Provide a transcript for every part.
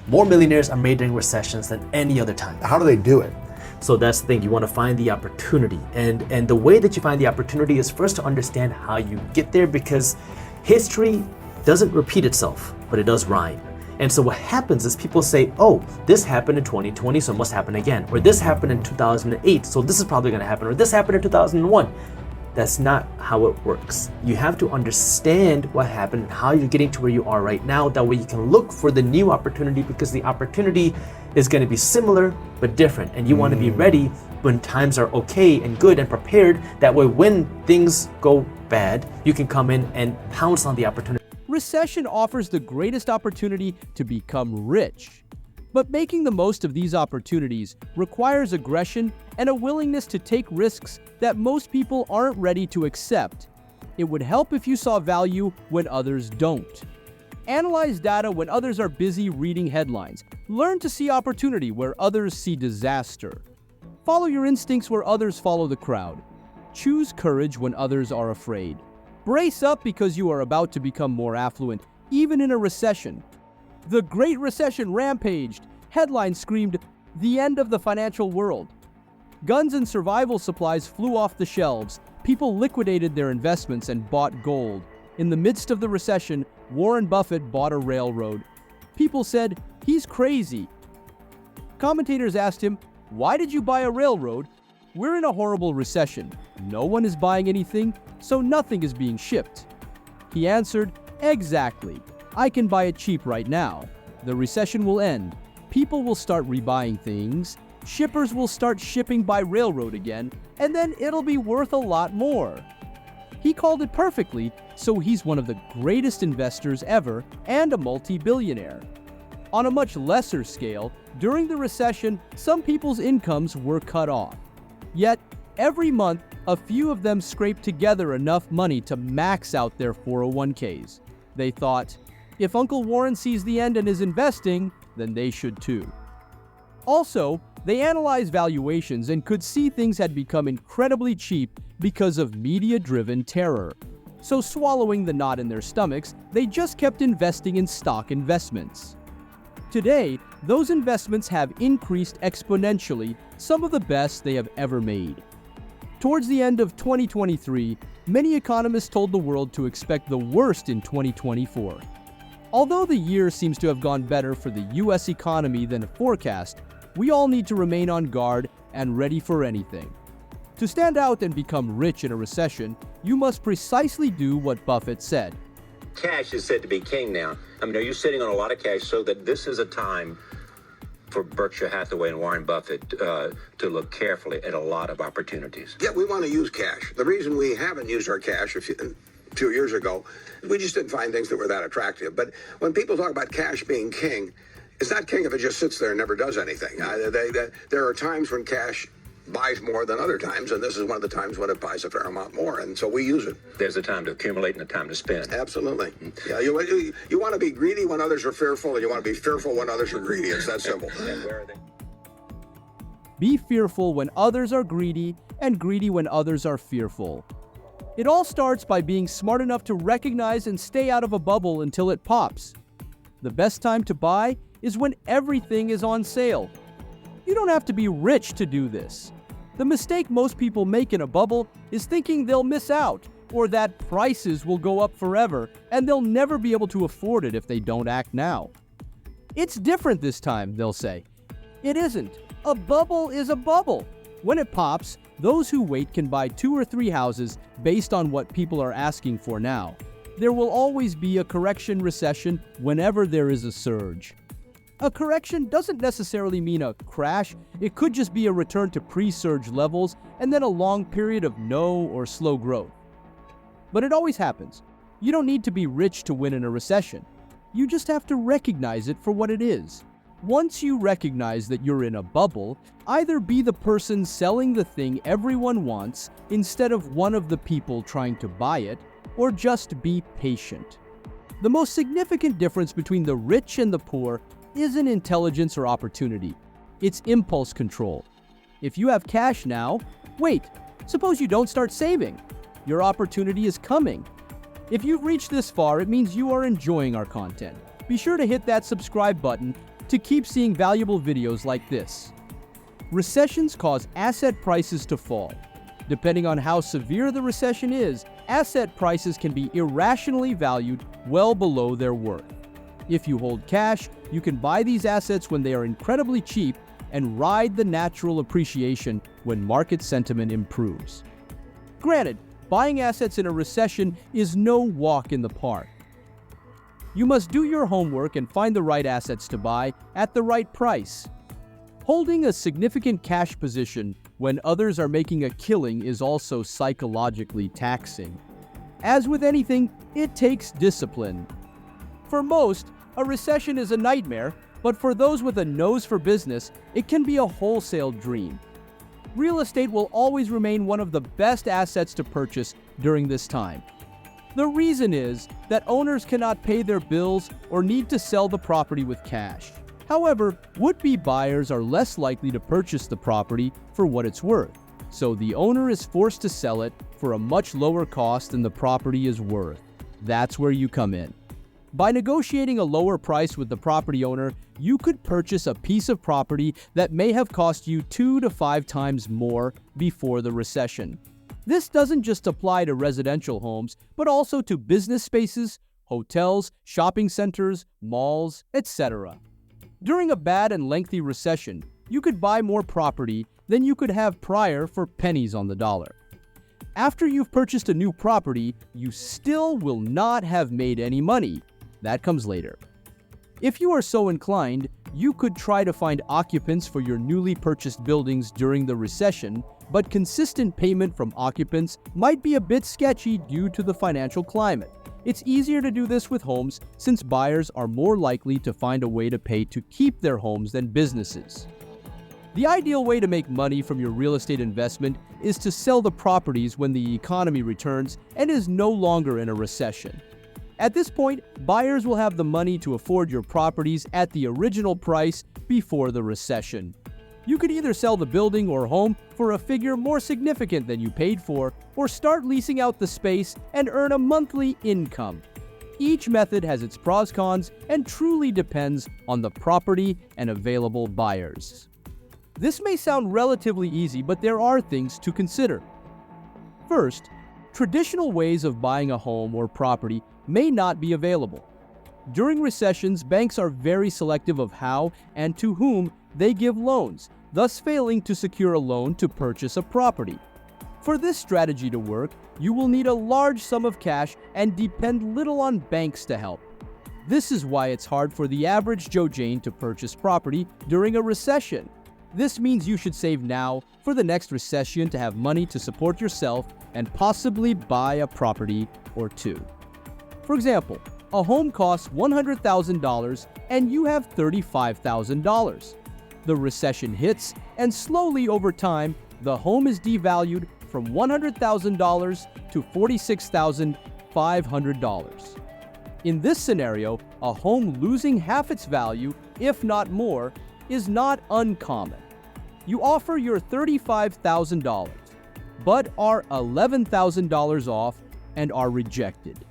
More millionaires are made during recessions than any other time. How do they do it? So that's the thing, you want to find the opportunity. And the way that you find the opportunity is first to understand how you get there, because history doesn't repeat itself, but it does rhyme. And so what happens is people say, oh, this happened in 2020, so it must happen again. Or this happened in 2008, so this is probably going to happen. Or this happened in 2001. That's not how it works. You have to understand what happened and how you're getting to where you are right now. That way you can look for the new opportunity, because the opportunity is going to be similar but different. And you want to be ready when times are okay and good and prepared. That way when things go bad, you can come in and pounce on the opportunity. Recession offers the greatest opportunity to become rich. But making the most of these opportunities requires aggression and a willingness to take risks that most people aren't ready to accept. It would help if you saw value when others don't. Analyze data when others are busy reading headlines. Learn to see opportunity where others see disaster. Follow your instincts where others follow the crowd. Choose courage when others are afraid. Brace up because you are about to become more affluent, even in a recession. The Great Recession rampaged. Headlines screamed, "The end of the financial world." Guns and survival supplies flew off the shelves. People liquidated their investments and bought gold. In the midst of the recession, Warren Buffett bought a railroad. People said, "He's crazy." Commentators asked him, "Why did you buy a railroad?" "We're in a horrible recession. No one is buying anything, so nothing is being shipped." He answered, "Exactly. I can buy it cheap right now. The recession will end. People will start rebuying things. Shippers will start shipping by railroad again, and then it'll be worth a lot more." He called it perfectly, so he's one of the greatest investors ever and a multi-billionaire. On a much lesser scale, during the recession, some people's incomes were cut off. Yet, every month, a few of them scraped together enough money to max out their 401ks. They thought, if Uncle Warren sees the end and is investing, then they should too. Also, they analyzed valuations and could see things had become incredibly cheap because of media-driven terror. So swallowing the knot in their stomachs, they just kept investing in stock investments. Today, those investments have increased exponentially, some of the best they have ever made. Towards the end of 2023, many economists told the world to expect the worst in 2024. Although the year seems to have gone better for the US economy than forecast, we all need to remain on guard and ready for anything. To stand out and become rich in a recession, you must precisely do what Buffett said. Cash is said to be king now. I mean, are you sitting on a lot of cash so that this is a time for Berkshire Hathaway and Warren Buffett to look carefully at a lot of opportunities? Yeah, we want to use cash. The reason we haven't used our cash a few years ago, we just didn't find things that were that attractive. But when people talk about cash being king, it's not king if it just sits there and never does anything. There are times when cash buys more than other times, and this is one of the times when it buys a fair amount more, and so we use it. There's a time to accumulate and a time to spend. Absolutely. Yeah, you want to be greedy when others are fearful, and you want to be fearful when others are greedy. It's that simple. And where are they? Be fearful when others are greedy, and greedy when others are fearful. It all starts by being smart enough to recognize and stay out of a bubble until it pops. The best time to buy is when everything is on sale. You don't have to be rich to do this. The mistake most people make in a bubble is thinking they'll miss out, or that prices will go up forever and they'll never be able to afford it if they don't act now. "It's different this time," they'll say. It isn't. A bubble is a bubble. When it pops, those who wait can buy 2 or 3 houses based on what people are asking for now. There will always be a correction recession whenever there is a surge. A correction doesn't necessarily mean a crash. It could just be a return to pre-surge levels and then a long period of no or slow growth. But it always happens. You don't need to be rich to win in a recession. You just have to recognize it for what it is. Once you recognize that you're in a bubble, either be the person selling the thing everyone wants instead of one of the people trying to buy it, or just be patient. The most significant difference between the rich and the poor isn't intelligence or opportunity. It's impulse control. If you have cash now, wait, suppose you don't start saving. Your opportunity is coming. If you've reached this far, it means you are enjoying our content. Be sure to hit that subscribe button to keep seeing valuable videos like this. Recessions cause asset prices to fall. Depending on how severe the recession is, asset prices can be irrationally valued well below their worth. If you hold cash, you can buy these assets when they are incredibly cheap and ride the natural appreciation when market sentiment improves. Granted, buying assets in a recession is no walk in the park. You must do your homework and find the right assets to buy at the right price. Holding a significant cash position when others are making a killing is also psychologically taxing. As with anything, it takes discipline. For most, a recession is a nightmare, but for those with a nose for business, it can be a wholesale dream. Real estate will always remain one of the best assets to purchase during this time. The reason is that owners cannot pay their bills or need to sell the property with cash. However, would-be buyers are less likely to purchase the property for what it's worth, so the owner is forced to sell it for a much lower cost than the property is worth. That's where you come in. By negotiating a lower price with the property owner, you could purchase a piece of property that may have cost you 2 to 5 times more before the recession. This doesn't just apply to residential homes, but also to business spaces, hotels, shopping centers, malls, etc. During a bad and lengthy recession, you could buy more property than you could have prior for pennies on the dollar. After you've purchased a new property, you still will not have made any money. That comes later. If you are so inclined, you could try to find occupants for your newly purchased buildings during the recession, but consistent payment from occupants might be a bit sketchy due to the financial climate. It's easier to do this with homes since buyers are more likely to find a way to pay to keep their homes than businesses. The ideal way to make money from your real estate investment is to sell the properties when the economy returns and is no longer in a recession. At this point, buyers will have the money to afford your properties at the original price before the recession. You could either sell the building or home for a figure more significant than you paid for, or start leasing out the space and earn a monthly income. Each method has its pros, cons, and truly depends on the property and available buyers. This may sound relatively easy, but there are things to consider. First, traditional ways of buying a home or property may not be available. During recessions, banks are very selective of how and to whom they give loans, thus failing to secure a loan to purchase a property. For this strategy to work, you will need a large sum of cash and depend little on banks to help. This is why it's hard for the average Joe Jane to purchase property during a recession. This means you should save now for the next recession to have money to support yourself and possibly buy a property or two. For example, a home costs $100,000 and you have $35,000. The recession hits, and slowly over time, the home is devalued from $100,000 to $46,500. In this scenario, a home losing half its value, if not more, is not uncommon. You offer your $35,000, but are $11,000 off and are rejected.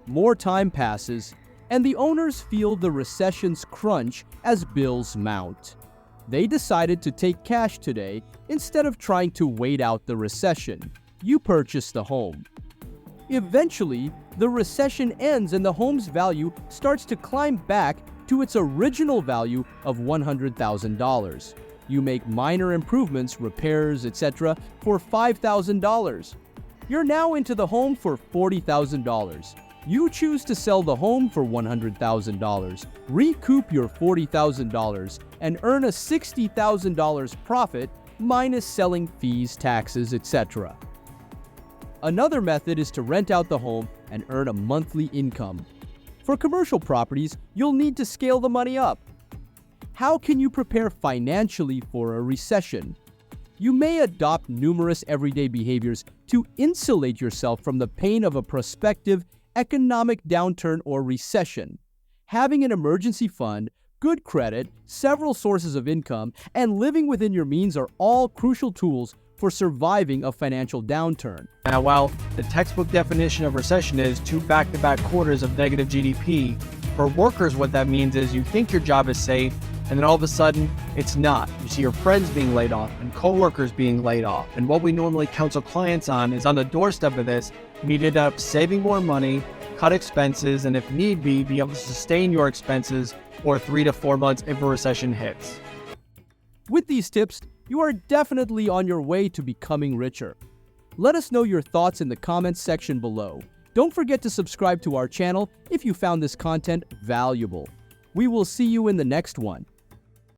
More time passes, and the owners feel the recession's crunch as bills mount. They decided to take cash today instead of trying to wait out the recession. You purchase the home. Eventually, the recession ends and the home's value starts to climb back to its original value of $100,000. You make minor improvements, repairs, etc. for $5,000. You're now into the home for $40,000. You choose to sell the home for $100,000, recoup your $40,000, and earn a $60,000 profit minus selling fees, taxes, etc. Another method is to rent out the home and earn a monthly income. For commercial properties, you'll need to scale the money up. How can you prepare financially for a recession? You may adopt numerous everyday behaviors to insulate yourself from the pain of a prospective economic downturn or recession. Having an emergency fund, good credit, several sources of income, and living within your means are all crucial tools for surviving a financial downturn. Now, while the textbook definition of recession is 2 back-to-back quarters of negative GDP, for workers what that means is you think your job is safe, And then all of a sudden, it's not. You see your friends being laid off and coworkers being laid off. And what we normally counsel clients on is on the doorstep of this, you need to end up saving more money, cut expenses, and if need be able to sustain your expenses for 3 to 4 months if a recession hits. With these tips, you are definitely on your way to becoming richer. Let us know your thoughts in the comments section below. Don't forget to subscribe to our channel if you found this content valuable. We will see you in the next one.